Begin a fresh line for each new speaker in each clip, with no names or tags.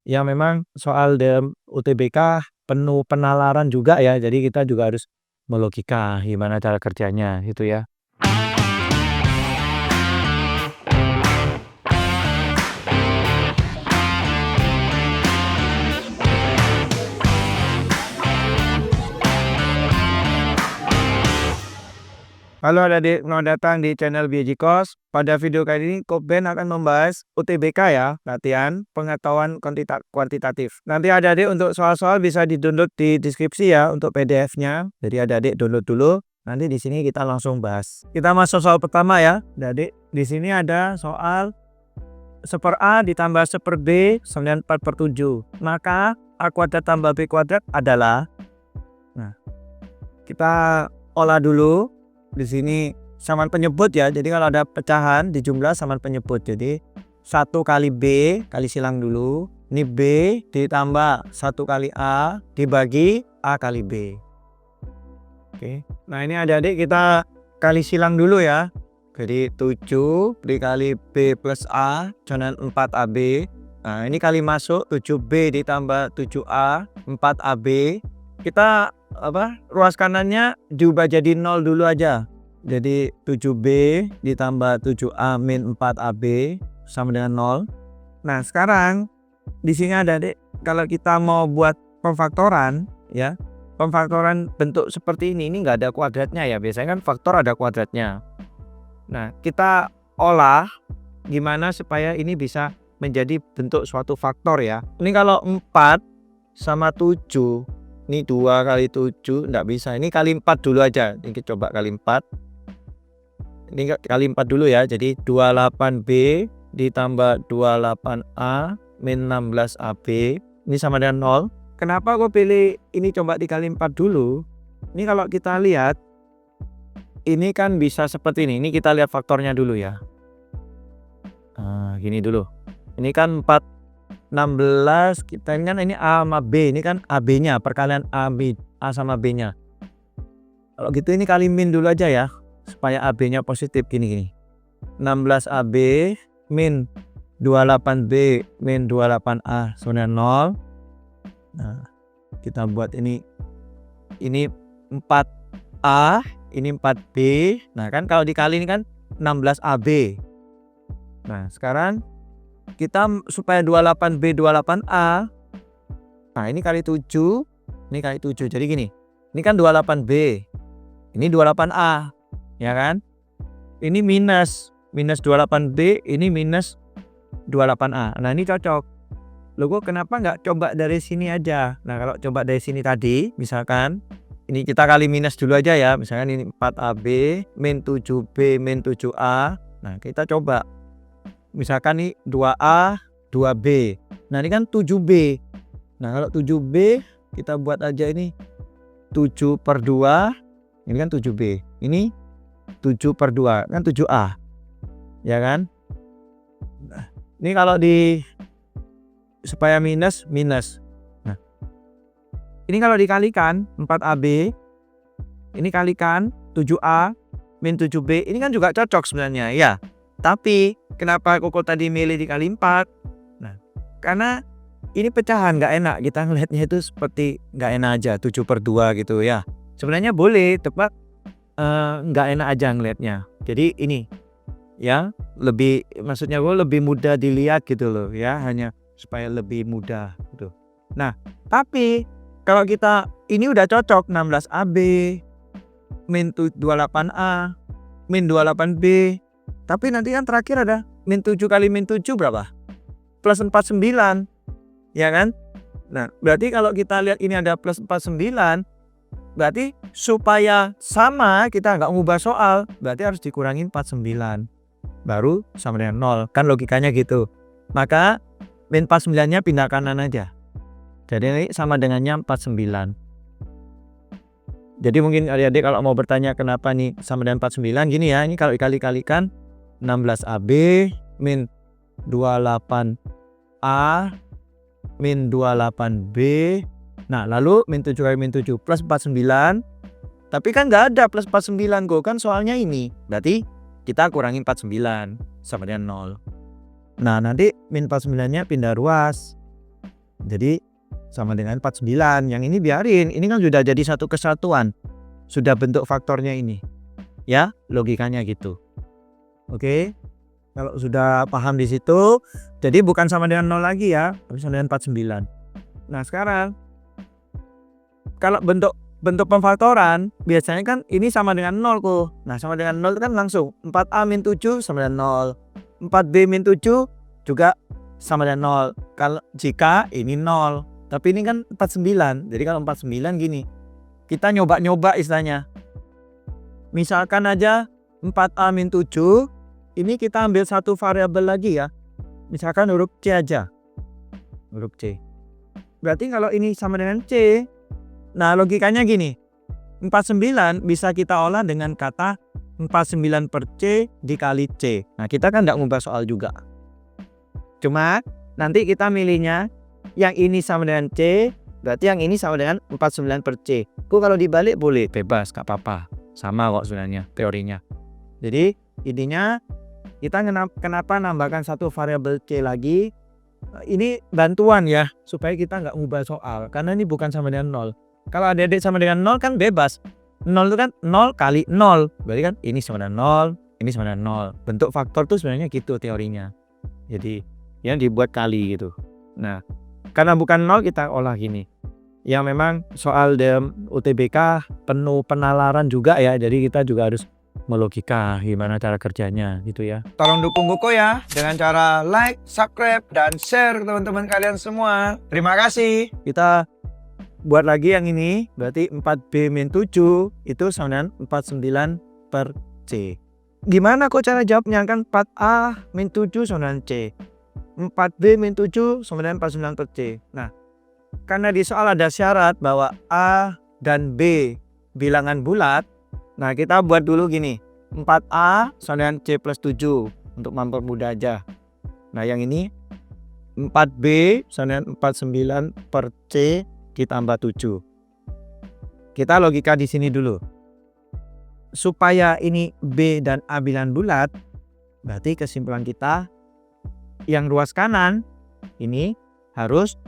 Ya memang soal UTBK penuh penalaran juga ya, jadi kita juga harus melogika gimana cara kerjanya gitu ya. Halo adik-adik, selamat datang di channel Biojikos. Pada video kali ini, Koben akan membahas UTBK ya, latihan pengetahuan kuantitatif. Nanti adik-adik untuk soal-soal bisa di-download di deskripsi ya untuk PDF-nya. Jadi adik-adik download dulu. Nanti di sini kita langsung bahas. Kita masuk soal pertama ya, adik-adik. Di sini ada soal 1/A ditambah 1/B 94/7. Maka A kuadrat tambah B kuadrat adalah. Nah, kita olah dulu. Di sini samaan penyebut ya. Jadi kalau ada pecahan di jumlah samaan penyebut. Jadi 1 kali B kali silang dulu. Ini B ditambah 1 kali A dibagi A kali B. Oke. Nah, ini adik-adik kita kali silang dulu ya. Jadi 7 dikali B plus A dengan 4AB. Nah, ini kali masuk 7B ditambah 7A 4AB. Kita ruas kanannya diubah jadi 0 dulu aja. Jadi 7B ditambah 7A min 4AB sama dengan 0. Nah, sekarang di sini ada adik, kalau kita mau buat pemfaktoran ya, pemfaktoran bentuk seperti ini nggak ada kuadratnya ya. Biasanya kan faktor ada kuadratnya. Nah, kita olah gimana supaya ini bisa menjadi bentuk suatu faktor ya. Ini kalau 4 sama 7, ini 2 kali 7 enggak bisa. Ini kali 4 dulu aja. Ini kita coba kali 4. Ini kali 4 dulu ya. Jadi 28B ditambah 28A min 16AB. Ini sama dengan 0. Kenapa gue pilih ini coba dikali 4 dulu? Ini kalau kita lihat, ini kan bisa seperti ini. Ini kita lihat faktornya dulu ya. Nah, gini dulu. Ini kan 4 16, kita kan ini A sama B, ini kan AB-nya, perkalian A sama B-nya. Kalau gitu ini kali min dulu aja ya, supaya AB-nya positif gini. 16AB min 28B min 28A sama dengan 0. Nah, kita buat ini 4A, ini 4B. Nah, kan kalau dikali ini kan 16AB. Nah, sekarang kita supaya 28B 28A, nah ini kali 7, ini kali 7. Jadi gini, ini kan 28B, ini 28A, ya kan? Ini minus 28B, ini minus 28A. Nah, ini cocok. Loh, kenapa nggak coba dari sini aja? Nah, kalau coba dari sini tadi, misalkan ini kita kali minus dulu aja ya. Misalkan ini 4AB min 7B min 7A. Nah, kita coba. Misalkan nih 2A, 2B. Nah, ini kan 7B. Nah, kalau 7B kita buat aja ini 7/2. Ini kan 7B. Ini 7/2 kan 7A. Ya kan? Nah, ini kalau supaya minus. Nah, ini kalau dikalikan 4AB, ini kalikan 7A min 7B, ini kan juga cocok sebenarnya ya. Tapi kenapa Koko tadi milih dikali 4? Nah, karena ini pecahan nggak enak, kita ngelihatnya itu seperti nggak enak aja 7/2 gitu ya. Sebenarnya boleh, tepat nggak enak aja ngelihatnya. Jadi ini ya maksudnya gue lebih mudah dilihat gitu loh ya, hanya supaya lebih mudah gitu. Nah, tapi kalau kita ini udah cocok 16AB min 28A min 28B. Tapi nanti kan terakhir ada min 7 kali min 7 berapa? Plus 49. Ya kan? Nah, berarti kalau kita lihat ini ada plus 49, berarti supaya sama, kita nggak ngubah soal, berarti harus dikurangi 49. Baru sama dengan 0. Kan logikanya gitu. Maka min 49-nya pindah kanan aja. Jadi ini sama dengannya 49. Jadi mungkin adik-adik kalau mau bertanya kenapa nih sama dengan 49, gini ya. Ini kalau dikali-kalikan 16AB min 28A min 28B. Nah, lalu min 7 kali min 7 plus 49. Tapi kan nggak ada plus 49 kok, kan soalnya ini. Berarti kita kurangi 49 sama dengan 0. Nah, nanti min 49-nya pindah ruas. Jadi sama dengan 49. Yang ini biarin, ini kan sudah jadi satu kesatuan. Sudah bentuk faktornya ini. Ya, logikanya gitu. Oke. Kalau sudah paham di situ, jadi bukan sama dengan 0 lagi ya, tapi sama dengan 49. Nah, sekarang kalau bentuk pemfaktoran biasanya kan ini sama dengan 0 tuh. Nah, sama dengan 0 kan langsung 4A min 7 sama dengan 0. 4B min 7 juga sama dengan 0. Kalau jika ini 0, tapi ini kan 49. Jadi kalau 49 gini. Kita nyoba-nyoba istilahnya. Misalkan aja 4A min 7, ini kita ambil satu variabel lagi ya. Misalkan huruf C aja. Huruf C. Berarti kalau ini sama dengan C, nah logikanya gini. 49 bisa kita olah dengan kata 49 per C dikali C. Nah, kita kan nggak ngubah soal juga. Cuma nanti kita milihnya yang ini sama dengan C, berarti yang ini sama dengan 49 per C. Kalau dibalik boleh, bebas, nggak apa-apa. Sama kok sebenarnya teorinya. Jadi intinya kita kenapa nambahkan satu variabel C lagi? Ini bantuan ya, supaya kita nggak ngubah soal. Karena ini bukan sama dengan 0. Kalau adik-adik sama dengan 0 kan bebas. 0 itu kan 0 kali 0. Berarti kan ini sama dengan 0, ini sama dengan 0. Bentuk faktor tuh sebenarnya gitu teorinya. Jadi yang dibuat kali gitu. Nah, karena bukan 0 kita olah gini. Ya memang soal UTBK penuh penalaran juga ya. Jadi kita juga harus melogika gimana cara kerjanya gitu ya. Tolong dukung Koko ya dengan cara like, subscribe, dan share ke teman-teman kalian semua. Terima kasih. Kita buat lagi yang ini, berarti 4B min 7 itu sama dengan 49 per C. Gimana kok cara jawabnya? Kan 4A min 7 sama dengan C. 4B min 7 sama dengan 49 per C. Nah, karena di soal ada syarat bahwa A dan B bilangan bulat, nah kita buat dulu gini. 4A sama dengan C plus 7 untuk mempermudah aja. Nah yang ini 4B sama dengan 49 per C ditambah 7. Kita logika di sini dulu. Supaya ini B dan A bilangan bulat, berarti kesimpulan kita yang ruas kanan ini harus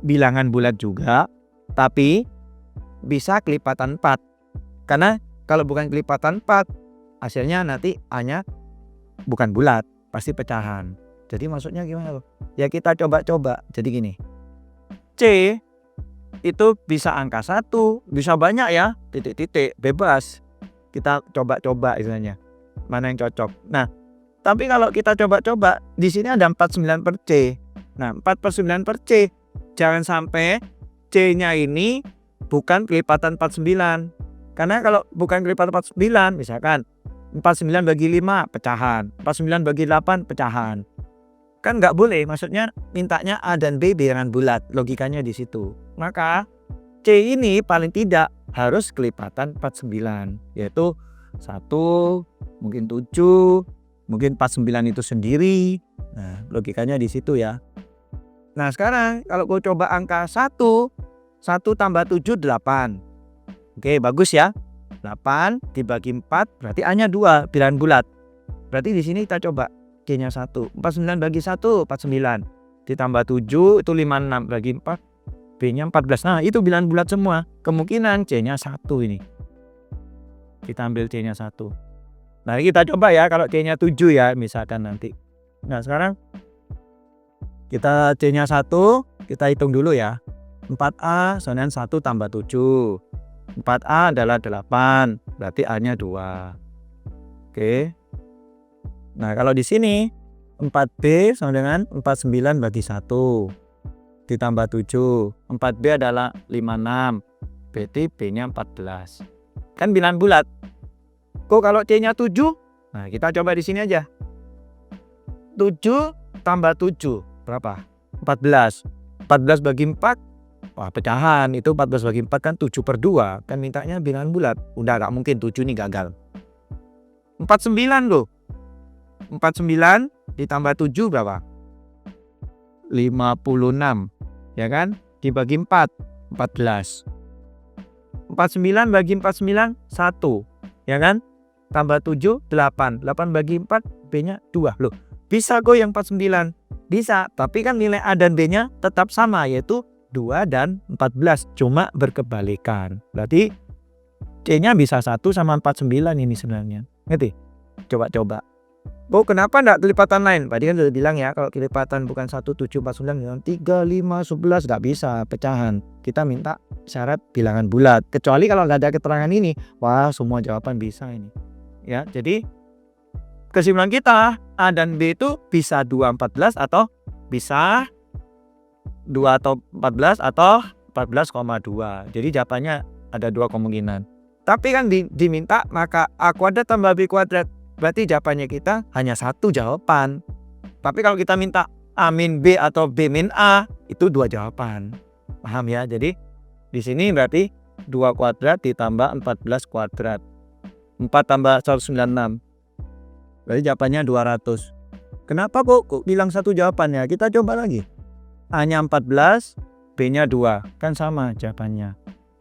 bilangan bulat juga, tapi bisa kelipatan 4. Karena kalau bukan kelipatan 4, hasilnya nanti A-nya bukan bulat, pasti pecahan. Jadi maksudnya gimana? Ya kita coba-coba. Jadi gini. C itu bisa angka 1, bisa banyak ya, titik-titik, bebas. Kita coba-coba istilahnya. Mana yang cocok. Nah, tapi kalau kita coba-coba, di sini ada 49 per C. Nah, 4 per 9 per C. Jangan sampai C-nya ini bukan kelipatan 49. Karena kalau bukan kelipatan 49, misalkan 49 bagi 5, pecahan. 49 bagi 8, pecahan. Kan nggak boleh, maksudnya mintanya A dan B bilangan bulat. Logikanya di situ. Maka C ini paling tidak harus kelipatan 49. Yaitu 1, mungkin 7, mungkin 49 itu sendiri. Nah, logikanya di situ ya. Nah, sekarang kalau gue coba angka 1 tambah 7, 8. Oke, bagus ya. 8 dibagi 4 berarti A-nya 2, bilangan bulat. Berarti di sini kita coba C-nya 1. 49 bagi 1, 49. Ditambah 7 itu 56 bagi 4, B-nya 14. Nah, itu bilangan bulat semua. Kemungkinan C-nya 1 ini. Kita ambil C-nya 1. Nah, kita coba ya kalau C-nya 7 ya, misalkan nanti. Nah, sekarang kita C-nya 1, kita hitung dulu ya. 4A sama dengan 1 tambah 7. 4A adalah 8, berarti A-nya 2. Oke. Nah, kalau di sini 4B sama dengan 49 bagi 1 ditambah 7. 4B adalah 56, berarti B-nya 14. Kan bilangan bulat. Kok kalau C-nya 7? Nah, kita coba di sini aja. 7 tambah 7 berapa? 14. 14 bagi 4, wah pecahan. Itu 14 bagi 4 kan 7 per 2. Kan mintanya bilangan bulat. Udah gak mungkin 7 ini gagal. 49 loh. 49 ditambah 7 berapa? 56. Ya kan? Dibagi 4, 14. 49 bagi 49, 1. Ya kan? Tambah 7, 8. 8 bagi 4, B-nya 2. Loh, bisa kok yang 49. Bisa, tapi kan nilai A dan B-nya tetap sama, yaitu 2 dan 14, cuma berkebalikan. Berarti C-nya bisa 1 sama 49 ini sebenarnya. Ngerti? Coba-coba. Oh, kenapa enggak kelipatan lain? Tadi kan udah bilang ya, kalau kelipatan bukan 1, 7, 4, 9, 3, 5, 11 enggak bisa pecahan. Kita minta syarat bilangan bulat. Kecuali kalau enggak ada keterangan ini, wah semua jawaban bisa ini. Ya, jadi kesimpulan kita A dan B itu bisa 2, 14 atau bisa 2 atau 14 atau 14,2. Jadi jawabannya ada 2 kemungkinan. Tapi kan diminta maka A kuadrat tambah B kuadrat. Berarti jawabannya kita hanya 1 jawaban. Tapi kalau kita minta A min B atau B min A, itu 2 jawaban. Paham ya? Jadi di sini berarti 2 kuadrat ditambah 14 kuadrat. 4 tambah 196. Berarti jawabannya 200. Kenapa kok bilang 1 jawabannya? Kita coba lagi. A-nya 14, B-nya 2. Kan sama jawabannya,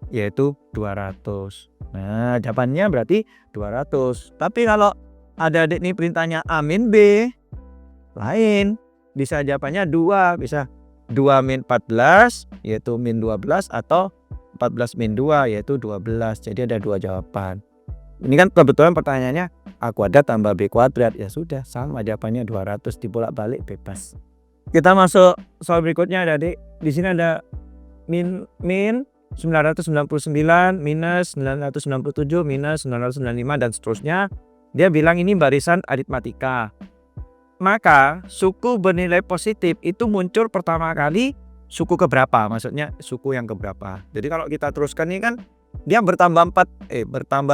yaitu 200. Nah, jawabannya berarti 200. Tapi kalau adik-adik nih perintahnya A min B, lain. Bisa jawabannya 2. Bisa 2 min 14, yaitu min 12. Atau 14 min 2, yaitu 12. Jadi ada 2 jawaban. Ini kan kebetulan pertanyaannya A kuadrat tambah B kuadrat. Ya sudah, sama jawabannya 200, dibolak-balik bebas. Kita masuk soal berikutnya adik-adik. Di sini ada min 999 minus 997 minus 995 dan seterusnya. Dia bilang ini barisan aritmatika. Maka suku bernilai positif itu muncul pertama kali suku keberapa? Maksudnya suku yang keberapa? Jadi kalau kita teruskan ini kan dia bertambah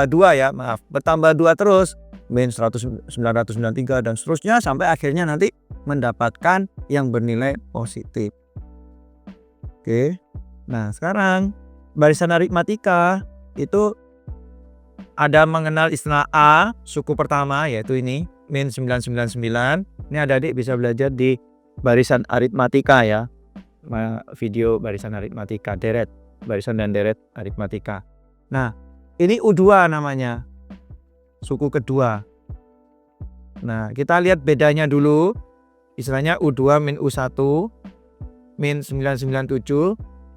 2 ya, maaf. Bertambah 2 terus. Min 993 dan seterusnya sampai akhirnya nanti mendapatkan yang bernilai positif. Oke. Nah, sekarang barisan aritmatika itu ada mengenal istilah A, suku pertama yaitu ini min 999. Ini adik-adik bisa belajar di barisan aritmatika ya. Video barisan aritmatika deret, barisan dan deret aritmatika. Nah, ini U2 namanya. Suku kedua. Nah, kita lihat bedanya dulu. Istilahnya U2 min U1 min 997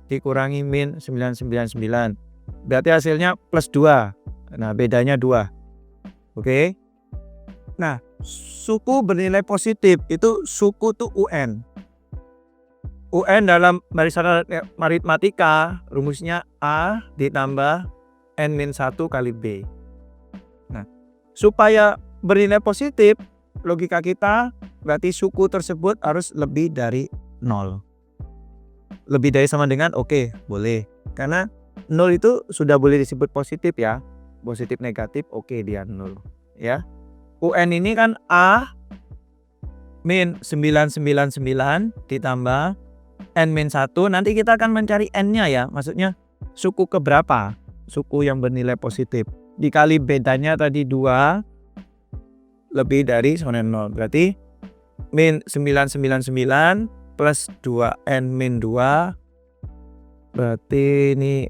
dikurangi min 999. Berarti hasilnya plus 2. Nah, bedanya 2. Oke. Nah, suku bernilai positif itu suku tuh UN. UN dalam barisan aritmatika rumusnya A ditambah N-1 kali B. Nah, supaya bernilai positif, logika kita berarti suku tersebut harus lebih dari 0. Lebih dari sama dengan oke, boleh. Karena 0 itu sudah boleh disebut positif ya. Positif negatif oke dia 0 ya. UN ini kan A min 999 ditambah N-1. Nanti kita akan mencari N-nya ya. Maksudnya suku keberapa? Suku yang bernilai positif. Dikali bedanya tadi 2 lebih dari sama dengan 0. Berarti min 999 plus 2N min 2. Berarti ini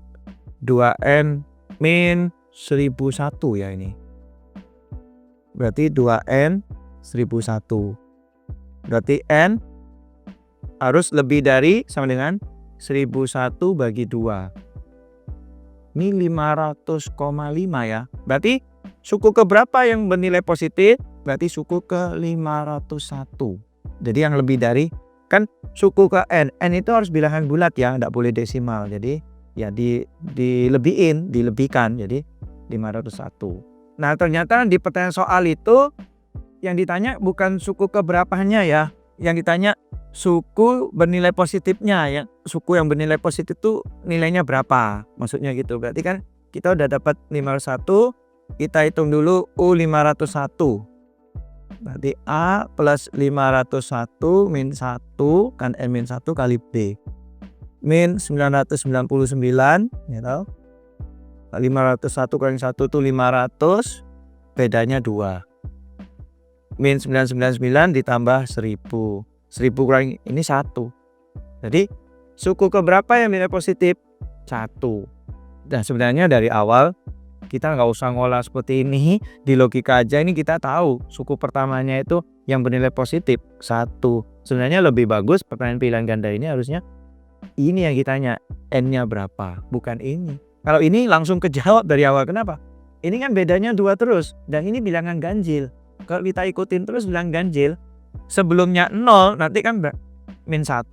2N min 1001 ya ini. Berarti 2N 1001. Berarti N harus lebih dari sama dengan 1001 bagi 2. Ini 500,5 ya. Berarti suku keberapa yang bernilai positif? Berarti suku ke 501. Jadi yang lebih dari, kan suku ke N. N itu harus bilangan bulat ya, tidak boleh desimal. Jadi ya dilebihkan. Jadi 501. Nah, ternyata di pertanyaan soal itu yang ditanya bukan suku keberapanya ya. Yang ditanya suku bernilai positifnya ya. Suku yang bernilai positif itu nilainya berapa? Maksudnya gitu. Berarti kan kita udah dapat 501, kita hitung dulu U501. Berarti A plus 501 min 1 kan N-1 kali B. Min 999 ya tahu. 501 kali 1 itu 500, bedanya 2. Min 999 ditambah 1000. 1000 kurang ini 1. Jadi suku keberapa yang nilai positif? 1. Dan sebenarnya dari awal kita nggak usah ngolah seperti ini, di logika aja ini kita tahu suku pertamanya itu yang bernilai positif 1. Sebenarnya lebih bagus pertanyaan pilihan ganda ini harusnya ini yang ditanya, N-nya berapa, bukan ini. Kalau ini langsung kejawab dari awal. Kenapa? Ini kan bedanya 2 terus, dan ini bilangan ganjil. Kalau kita ikutin terus bilang ganjil, sebelumnya 0, nanti kan min 1,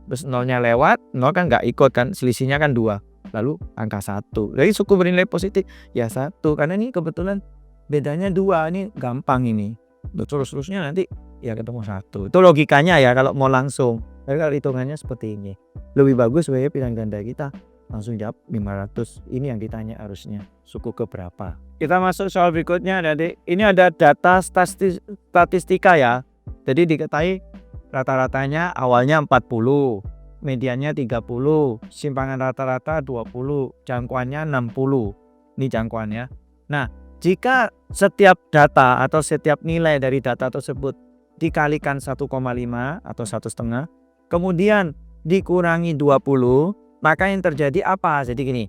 terus 0-nya lewat, 0 kan nggak ikut kan, selisihnya kan 2. Lalu angka 1. Jadi suku bernilai positif, ya 1. Karena ini kebetulan bedanya 2, ini gampang ini. Terus-terusnya nanti ya ketemu 1. Itu logikanya ya kalau mau langsung. Tapi kalau hitungannya seperti ini. Lebih bagus sebagai pilihan ganda kita langsung jawab 500. Ini yang ditanya harusnya. Suku ke berapa? Kita masuk soal berikutnya adik. Ini ada data statistika ya. Jadi diketahui rata-ratanya awalnya 40, mediannya 30, simpangan rata-rata 20, jangkauannya 60. Ini jangkauannya. Nah, jika setiap data atau setiap nilai dari data tersebut dikalikan 1,5 atau 1,5, kemudian dikurangi 20, maka yang terjadi apa? Jadi gini,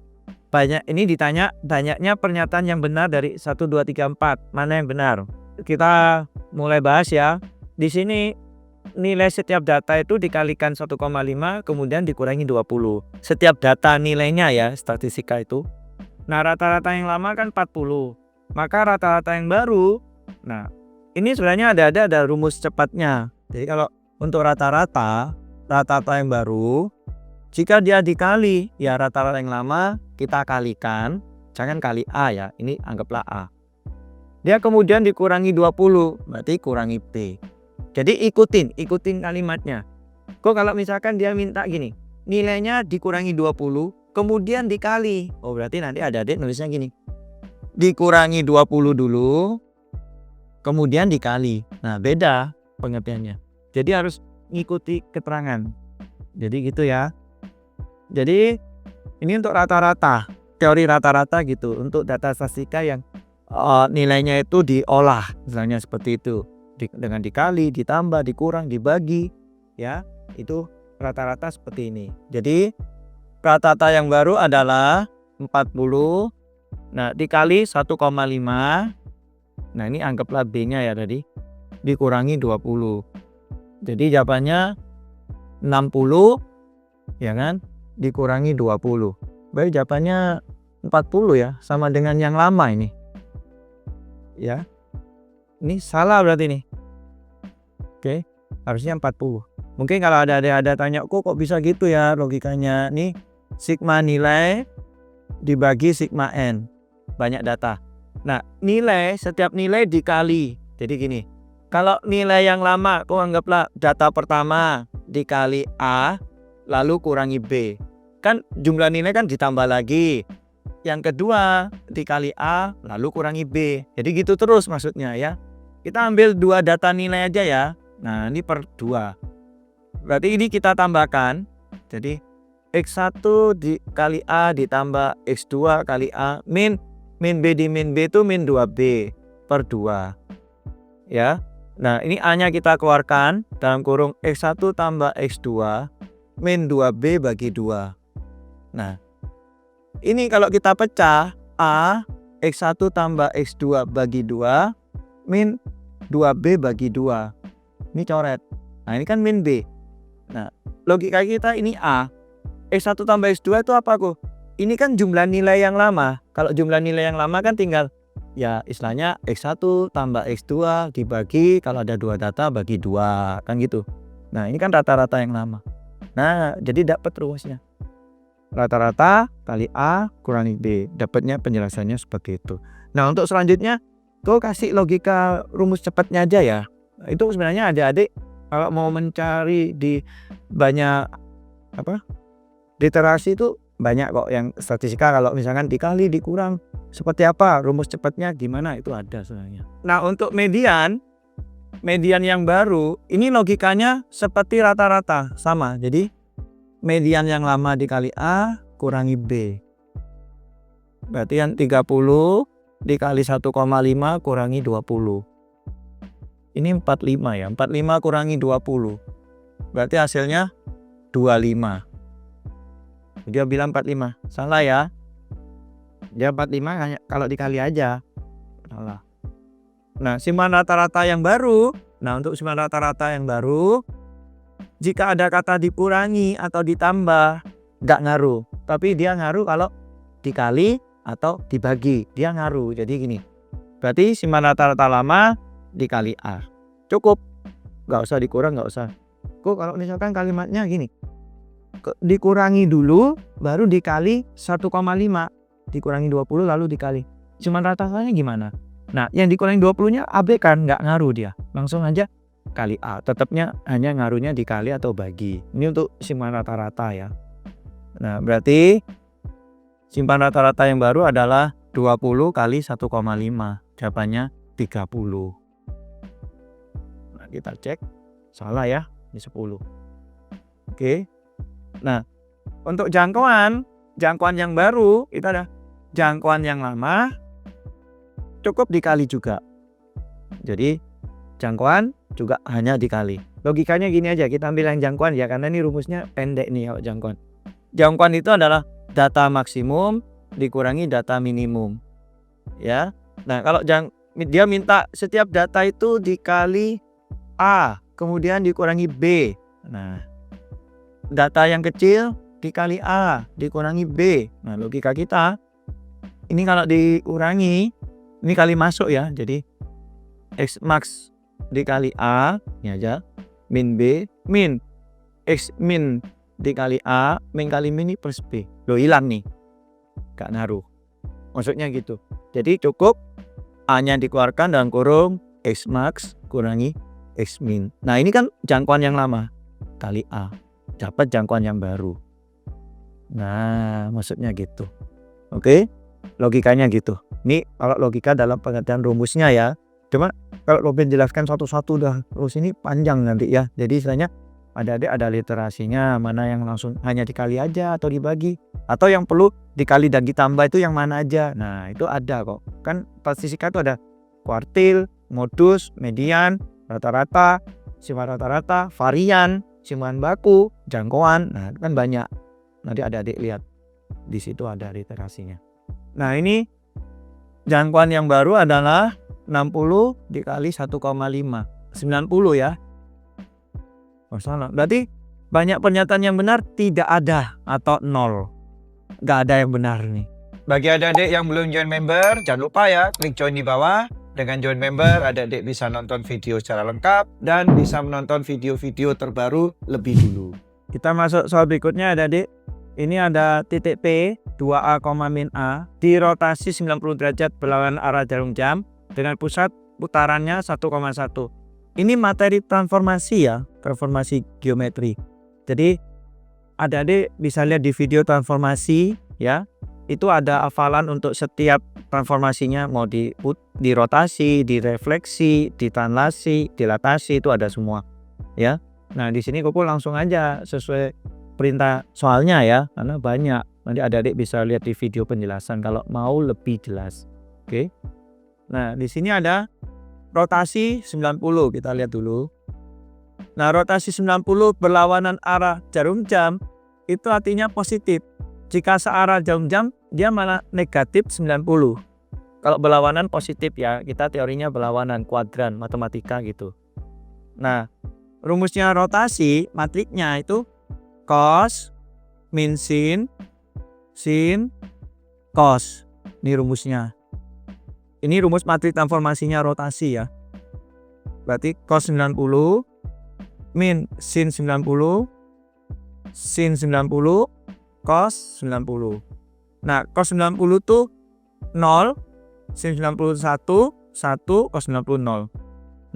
ini ditanya banyaknya pernyataan yang benar dari 1, 2, 3, 4. Mana yang benar? Kita mulai bahas ya. Di sini nilai setiap data itu dikalikan 1,5 kemudian dikurangi 20. Setiap data nilainya ya, statistika itu. Nah, rata-rata yang lama kan 40. Maka rata-rata yang baru, nah ini sebenarnya ada rumus cepatnya. Jadi kalau untuk rata-rata yang baru, jika dia dikali ya rata-rata yang lama, kita kalikan, jangan kali A ya, ini anggaplah A. Dia kemudian dikurangi 20, berarti kurangi B. Jadi ikutin kalimatnya. Kok kalau misalkan dia minta gini, nilainya dikurangi 20, kemudian dikali. Oh berarti nanti adik-adik nulisnya gini. Dikurangi 20 dulu, kemudian dikali. Nah beda pengertiannya. Jadi harus ngikuti keterangan. Jadi gitu ya. Jadi ini untuk rata-rata, teori rata-rata gitu. Untuk data statistika yang nilainya itu diolah, misalnya seperti itu. Dengan dikali, ditambah, dikurang, dibagi, ya itu rata-rata seperti ini. Jadi rata-rata yang baru adalah 40. Nah dikali 1,5. Nah ini anggaplah B-nya ya tadi. Dikurangi 20. Jadi jawabannya 60 ya kan, dikurangi 20. Baik jawabannya 40 ya, sama dengan yang lama ini. Ya. Ini salah berarti nih. Oke, harusnya 40. Mungkin kalau ada tanya, kok bisa gitu ya logikanya? Nih sigma nilai dibagi sigma n. Banyak data. Nah, setiap nilai dikali. Jadi gini. Kalau nilai yang lama, kau anggaplah data pertama dikali A, lalu kurangi B. Kan jumlah nilai kan ditambah lagi. Yang kedua dikali A, lalu kurangi B. Jadi gitu terus maksudnya ya. Kita ambil 2 data nilai aja ya. Nah ini per 2. Berarti ini kita tambahkan. Jadi X1 dikali A ditambah X2 kali A. Min B di min B itu min 2B per 2. Ya. Nah ini A-nya kita keluarkan dalam kurung X1 tambah X2 min 2B bagi 2. Nah ini kalau kita pecah, A X1 tambah X2 bagi 2 min 2B bagi 2. Ini coret. Nah ini kan min B. Nah logika kita ini A. X1 tambah X2 itu apa kok? Ini kan jumlah nilai yang lama. Kalau jumlah nilai yang lama kan tinggal ya istilahnya X1 tambah X2 dibagi kalau ada 2 data bagi 2 kan gitu. Nah ini kan rata-rata yang lama. Nah jadi dapat rumusnya. Rata-rata kali A kurangi B. Dapatnya penjelasannya seperti itu. Nah untuk selanjutnya kau kasih logika rumus cepatnya aja ya. Itu sebenarnya adik-adik kalau mau mencari di banyak literasi itu banyak kok yang statistika. Kalau misalkan dikali dikurang seperti apa rumus cepatnya gimana itu ada sebenarnya. Nah untuk median yang baru ini logikanya seperti rata-rata sama. Jadi median yang lama dikali A kurangi B. Berarti yang 30 dikali 1,5 kurangi 20. Ini 45 ya. 45 kurangi 20. Berarti hasilnya 25. Dia bilang 45. Salah ya. Dia 45 hanya kalau dikali aja. Salah. Nah, simpan rata-rata yang baru. Nah, untuk simpan rata-rata yang baru jika ada kata dikurangi atau ditambah, nggak ngaruh. Tapi dia ngaruh kalau dikali atau dibagi. Dia ngaruh. Jadi gini. Berarti simpan rata-rata lama dikali A. Cukup. Nggak usah dikurang, nggak usah. Kok kalau misalkan kalimatnya gini. Dikurangi dulu, baru dikali 1,5. Dikurangi 20 lalu dikali. Simpan rata-ratanya gimana? Nah, yang dikurangi 20-nya AB kan, nggak ngaruh dia. Langsung aja kali A. Tetapnya hanya ngaruhnya dikali atau bagi. Ini untuk simpan rata-rata ya. Nah, berarti simpan rata-rata yang baru adalah 20 kali 1,5. Jawabannya 30. Nah, kita cek. Salah ya, ini 10. Oke. Nah, untuk jangkauan yang baru, itu ada jangkauan yang lama, cukup dikali juga. Jadi, jangkauan juga hanya dikali. Logikanya gini aja, kita ambil yang jangkauan ya, karena ini rumusnya pendek nih kalau jangkauan. Jangkauan itu adalah data maksimum dikurangi data minimum. Ya. Nah, kalau dia minta setiap data itu dikali A, kemudian dikurangi B. Nah, data yang kecil dikali A, dikurangi B. Nah, logika kita, ini kalau dikurangi, ini kali masuk ya. Jadi, X max dikali A, ini aja, min B, min X min dikali A, min kali min ini plus B. Loh, hilang nih. Gak naruh. Maksudnya gitu. Jadi, cukup A-nya dikeluarkan dalam kurung X max kurangi X min. Nah, ini kan jangkauan yang lama. Kali A. Dapat jangkauan yang baru. Nah, maksudnya gitu. Oke? Logikanya gitu. Ini kalau logika dalam pengertian rumusnya ya. Cuma kalau Robin jelaskan satu-satu dah. Terus ini panjang nanti ya. Jadi istilahnya ada literasinya. Mana yang langsung hanya dikali aja atau dibagi. Atau yang perlu dikali dan ditambah itu yang mana aja. Nah, itu ada kok. Kan statistika itu ada kuartil, modus, median, rata-rata, simpan rata-rata, varian, simpan baku, jangkauan. Nah, itu kan banyak. Nanti adik-adik lihat. Di situ ada literasinya. Nah, ini jangkauan yang baru adalah 60 dikali 1,5. 90 ya. Oh, salah. Berarti banyak pernyataan yang benar tidak ada atau 0. Nggak ada yang benar nih. Bagi adik-adik yang belum join member, jangan lupa ya, klik join di bawah. Dengan join member, adik-adik bisa nonton video secara lengkap dan bisa menonton video-video terbaru lebih dulu. Kita masuk soal berikutnya adik-adik. Ini ada titik P, 2A, min A, dirotasi 90 derajat berlawanan arah jarum jam dengan pusat putarannya 1,1. Ini materi transformasi ya, transformasi geometri. Jadi adik-adik bisa lihat di video transformasi ya. Itu ada hafalan untuk setiap transformasinya, mau dirotasi, direfleksi, ditranslasi, dilatasi, itu ada semua ya. Nah, di sini Kupu langsung aja sesuai perintah soalnya ya, karena banyak. Nanti adik-adik bisa lihat di video penjelasan kalau mau lebih jelas. Oke. Nah, di sini ada rotasi 90, kita lihat dulu. Nah, rotasi 90 berlawanan arah jarum jam itu artinya positif. Jika searah jarum jam, dia malah negatif 90. Kalau berlawanan positif ya, kita teorinya berlawanan, kuadran, matematika gitu. Nah, rumusnya rotasi, matriknya itu cos, min sin, cos. Ini rumusnya. Ini rumus matrik transformasinya rotasi ya. Berarti cos 90, min sin 90, sin 90, cos 90. Nah, cos 90 tuh 0, sin 91, 1, cos 90, 0.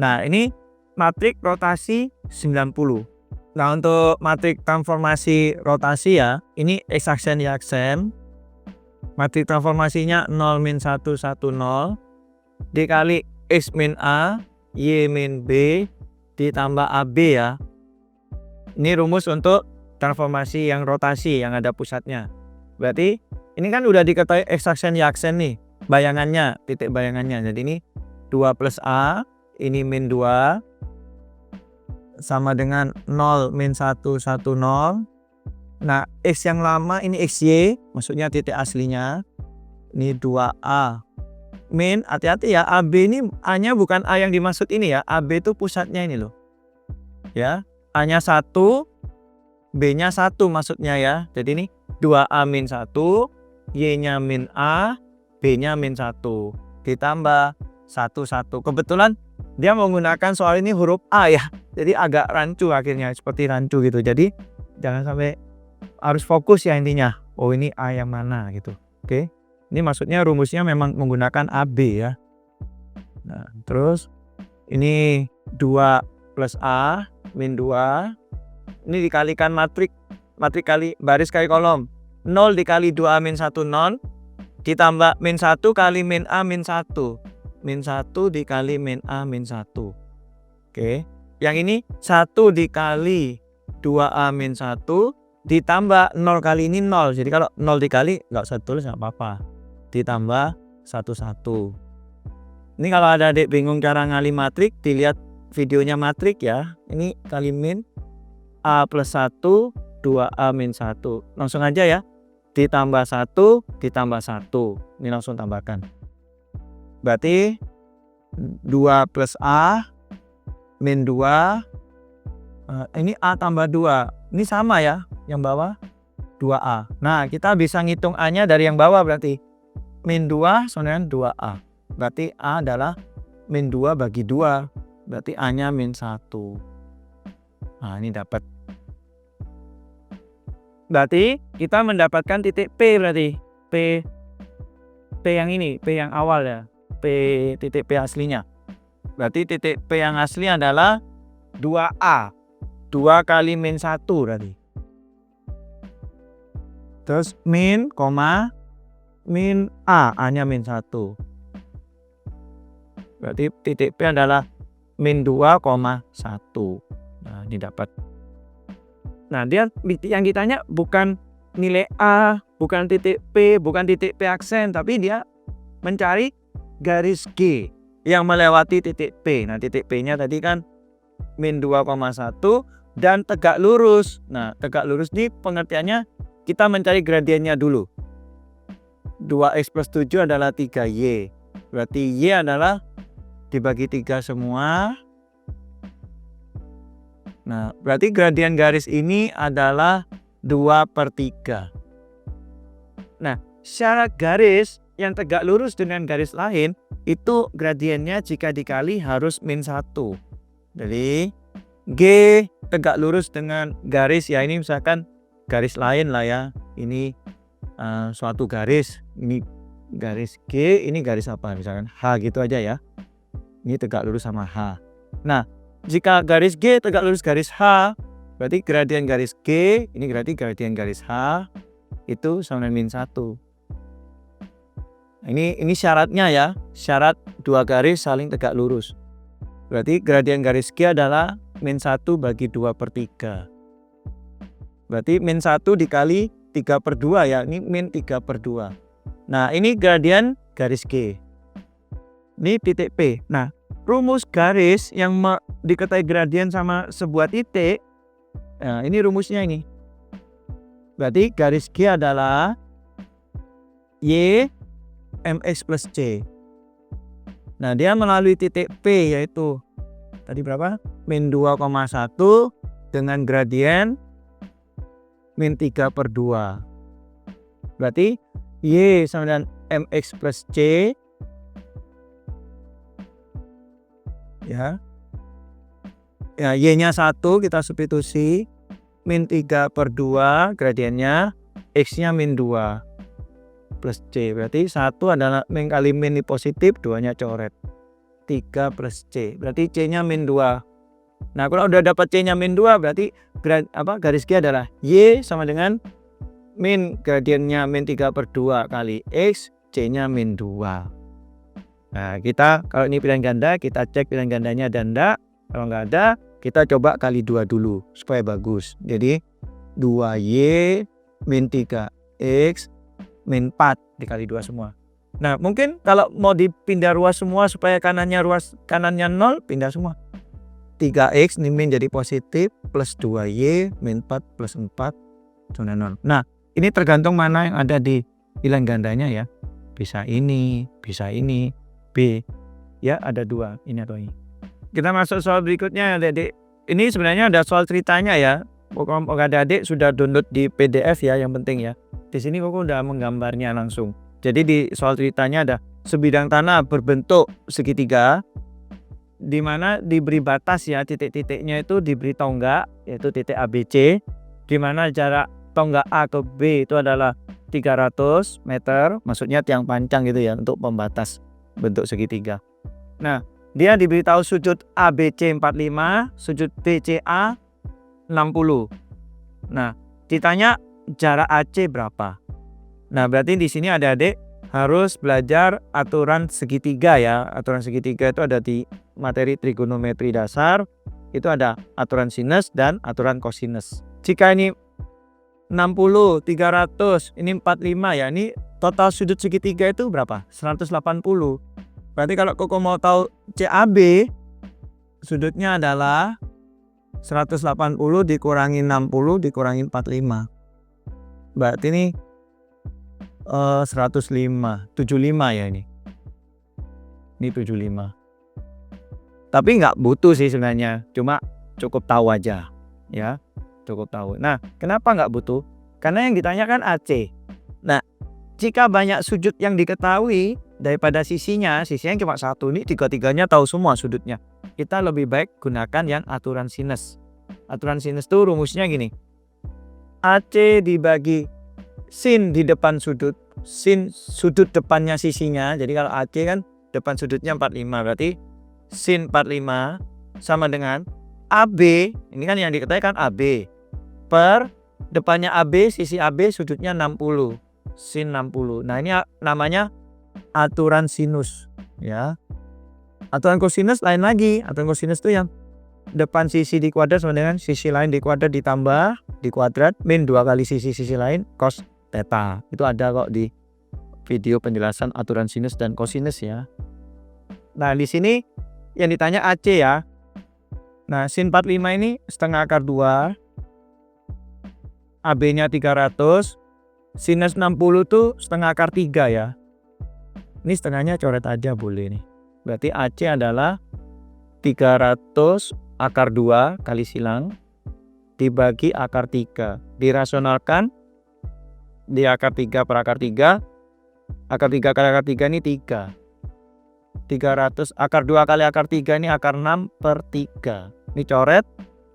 Nah, ini matrik rotasi 90. Nah, untuk matrik transformasi rotasi ya, ini X aksen Y aksen. Matrik transformasinya 0 min 1 1 0 dikali X min A, Y min B ditambah AB ya. Ini rumus untuk transformasi yang rotasi yang ada pusatnya. Berarti ini kan udah diketahui X aksen Y aksen nih, bayangannya, titik bayangannya. Jadi ini 2 plus A, ini min 2 sama dengan 0 min 1 1 0. Nah, X yang lama ini XY, maksudnya titik aslinya. Ini 2A. Min, hati-hati ya, AB ini A-nya bukan A yang dimaksud ini ya. AB itu pusatnya ini loh. Ya, A-nya 1, B-nya 1 maksudnya ya. Jadi ini 2A min 1, Y-nya min A, B-nya min 1. Ditambah 1, 1. Kebetulan dia menggunakan soal ini huruf A ya. Jadi agak rancu akhirnya, seperti rancu gitu. Jadi jangan sampai, harus fokus ya intinya. Oh ini A yang mana gitu. Oke. Ini maksudnya rumusnya memang menggunakan AB ya. Nah, terus ini 2 plus A min 2. Ini dikalikan matrik kali baris kali kolom. 0 dikali 2A min 1 0. Ditambah min 1 kali min A min 1. Min 1 dikali min A min 1. Oke. Yang ini 1 dikali 2A min 1 ditambah 0 kali ini 0. Jadi kalau 0 dikali nggak usah tulis, nggak apa-apa. Ditambah 1, 1. Ini kalau ada adik bingung cara ngali matrik, dilihat videonya matrik ya. Ini kali min A plus 1, 2A min 1. Langsung aja ya. Ditambah 1, ditambah 1. Ini langsung tambahkan. Berarti 2 plus A min 2. Ini A tambah 2. Ini sama ya. Yang bawah 2A. Nah kita bisa ngitung A-nya dari yang bawah berarti. Min 2 sama dengan 2A. Berarti A adalah min 2 bagi 2. Berarti A-nya min 1. Nah ini dapat. Berarti kita mendapatkan titik P berarti. P yang ini, P yang awal ya. Titik P aslinya. Berarti titik P yang asli adalah 2A. 2 kali min 1 berarti. Terus min, min A. A-nya min 1. Berarti titik P adalah min 2,1. Nah ini dapat. Nah dia yang ditanya bukan nilai A, bukan titik P, bukan titik P aksen, tapi dia mencari garis G yang melewati titik P. Nah titik P-nya tadi kan min 2,1 dan tegak lurus. Nah tegak lurus ini pengertiannya kita mencari gradiennya dulu. 2x plus 7 adalah 3y. Berarti y adalah dibagi 3 semua. Nah, berarti gradien garis ini adalah 2/3. Nah, syarat garis yang tegak lurus dengan garis lain, itu gradiennya jika dikali harus min 1. Jadi, G tegak lurus dengan garis, ya ini misalkan garis lain lah ya. Ini suatu garis, ini garis G, ini garis apa? Misalkan H gitu aja ya. Ini tegak lurus sama H. Nah, jika garis G tegak lurus garis H, berarti gradien garis G, ini berarti gradien garis H, itu sama dengan min 1. Ini syaratnya ya, syarat dua garis saling tegak lurus. Berarti gradien garis G adalah min 1 bagi 2/3. Berarti min 1 dikali 3/2 ya, ini min 3/2. Nah ini gradien garis G. Ini titik P. Nah rumus garis yang diketahui gradien sama sebuah titik, nah ini rumusnya ini. Berarti garis G adalah Y mx plus C. Nah dia melalui titik P yaitu tadi berapa? Min 2,1 dengan gradien min 3/2. Berarti Y sama dengan mx plus C ya. Ya Y-nya 1 kita substitusi, min 3/2 gradiennya, X-nya min 2 plus C. Berarti 1 adalah min kali min ini positif, 2-nya coret. 3 plus C. Berarti C-nya min 2. Nah, kalau udah dapat C-nya min 2 berarti garis G adalah Y sama dengan min gradiennya min 3/2 kali X, C-nya min 2. Nah, kita kalau ini pilihan ganda, kita cek pilihan gandanya ada enggak. Kalau nggak ada, kita coba kali 2 dulu supaya bagus. Jadi 2Y min 3X min 4 dikali 2 semua. Nah, mungkin kalau mau dipindah ruas semua supaya kanannya 0, pindah semua. 3X ini min jadi positif plus 2Y min 4 plus 4 sama 0. Nah, ini tergantung mana yang ada di pilihan gandanya ya. Bisa ini, B. Ya, ada 2, ini atau ini. Kita masuk soal berikutnya, Adik-adik. ini sebenarnya ada soal ceritanya ya. Pokoknya adik-adik sudah download di PDF ya, yang penting ya. Di sini Koko udah menggambarnya langsung. Jadi di soal ceritanya ada sebidang tanah berbentuk segitiga, di mana diberi batas ya, titik-titiknya itu diberi tonggak, yaitu titik ABC, di mana jarak tonggak A ke B itu adalah 300 meter, maksudnya tiang pancang gitu ya, untuk pembatas bentuk segitiga. Nah, dia diberitahu sudut ABC 45, sudut BCA 60. Nah, ditanya jarak AC berapa. Nah, berarti di sini adik-adik harus belajar aturan segitiga ya. Aturan segitiga itu ada di materi trigonometri dasar. Itu ada aturan sinus dan aturan kosinus. Jika ini 60, 300, ini 45 ya. Ini total sudut segitiga itu berapa? 180. Berarti kalau Koko mau tahu CAB, sudutnya adalah 180 dikurangi 60 dikurangi 45. Berarti ini 105, 75 ya ini. Ini 75. Tapi nggak butuh sih sebenarnya, cuma cukup tahu aja ya, cukup tahu. Nah, kenapa nggak butuh? Karena yang ditanyakan AC. Nah, jika banyak sudut yang diketahui daripada sisinya cuma satu, nih tiga-tiganya tahu semua sudutnya. Kita lebih baik gunakan yang aturan sinus. Aturan sinus itu rumusnya gini. AC dibagi sin di depan sudut. Sin sudut depannya sisinya. Jadi kalau AC kan depan sudutnya 45. Berarti sin 45 sama dengan AB. Ini kan yang diketahui kan AB. Per depannya AB, sisi AB sudutnya 60. Sin 60. Nah, ini namanya aturan sinus ya. Aturan kosinus lain lagi. Aturan kosinus itu yang depan sisi di kuadrat sama dengan sisi lain di kuadrat ditambah di kuadrat min 2 kali sisi lain cos theta. Itu ada kok di video penjelasan aturan sinus dan kosinus ya. Nah, di sini yang ditanya AC ya. Nah, sin 45 ini setengah akar 2. AB-nya 300. Sinus 60 tuh setengah akar 3 ya. Ini setengahnya coret aja boleh nih. Berarti AC adalah 300 akar 2 kali silang dibagi akar 3. Dirasionalkan di akar 3 per akar 3. Akar 3 kali akar 3 ini 3. 300 akar 2 kali akar 3 ini akar 6 per 3. Ini coret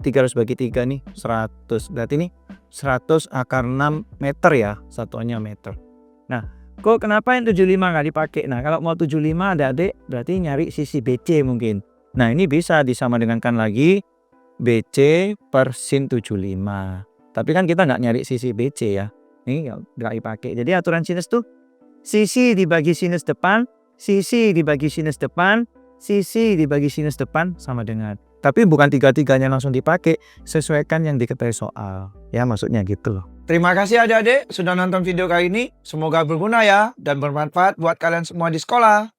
300 bagi 3 nih 100. Berarti ini 100 akar 6 meter ya. Satuannya meter. Nah, kok kenapa yang 75 nggak dipakai? Nah, kalau mau 75 adik-adik berarti nyari sisi BC mungkin. Nah, ini bisa disamadengankan lagi BC per sin 75. Tapi kan kita nggak nyari sisi BC ya. Ini nggak dipakai. Jadi aturan sinus tuh sisi dibagi sinus depan, sisi dibagi sinus depan, sisi dibagi sinus depan sama dengan. Tapi bukan tiga-tiganya langsung dipakai, sesuaikan yang diketahui soal. Ya, maksudnya gitu loh. Terima kasih adik-adik sudah nonton video kali ini. Semoga berguna ya dan bermanfaat buat kalian semua di sekolah.